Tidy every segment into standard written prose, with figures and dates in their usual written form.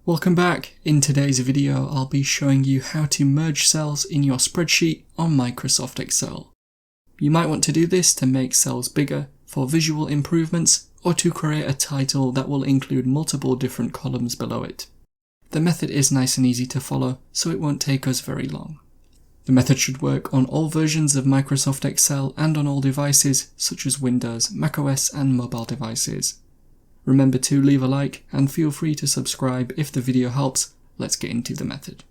Welcome back. In today's video, I'll be showing you how to merge cells in your spreadsheet on Microsoft Excel. You might want to do this to make cells bigger, for visual improvements, or to create a title that will include multiple different columns below it. The method is nice and easy to follow, so it won't take us very long. The method should work on all versions of Microsoft Excel and on all devices such as Windows, macOS and mobile devices. Remember to leave a like and feel free to subscribe if the video helps. Let's get into the method.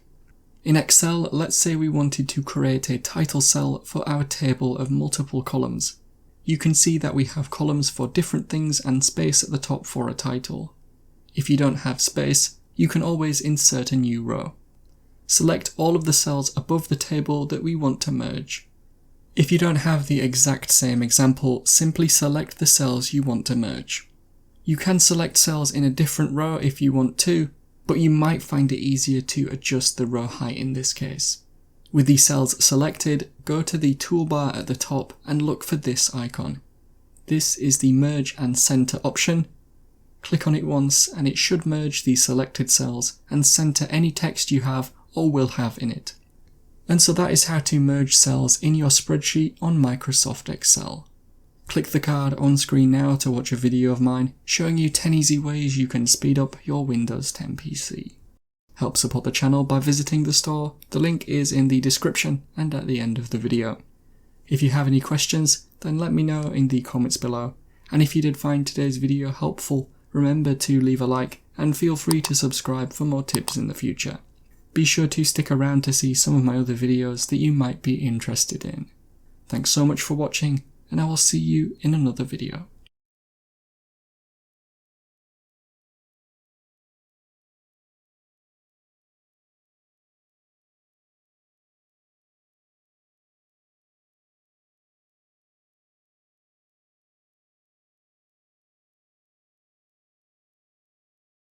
In Excel, let's say we wanted to create a title cell for our table of multiple columns. You can see that we have columns for different things and space at the top for a title. If you don't have space, you can always insert a new row. Select all of the cells above the table that we want to merge. If you don't have the exact same example, simply select the cells you want to merge. You can select cells in a different row if you want to, but you might find it easier to adjust the row height in this case. With these cells selected, go to the toolbar at the top and look for this icon. This is the Merge and Center option. Click on it once and it should merge the selected cells and center any text you have or will have in it. And so that is how to merge cells in your spreadsheet on Microsoft Excel. Click the card on screen now to watch a video of mine showing you 10 easy ways you can speed up your Windows 10 PC. Help support the channel by visiting the store. The link is in the description and at the end of the video. If you have any questions, then let me know in the comments below. And if you did find today's video helpful, remember to leave a like and feel free to subscribe for more tips in the future. Be sure to stick around to see some of my other videos that you might be interested in. Thanks so much for watching, and I will see you in another video.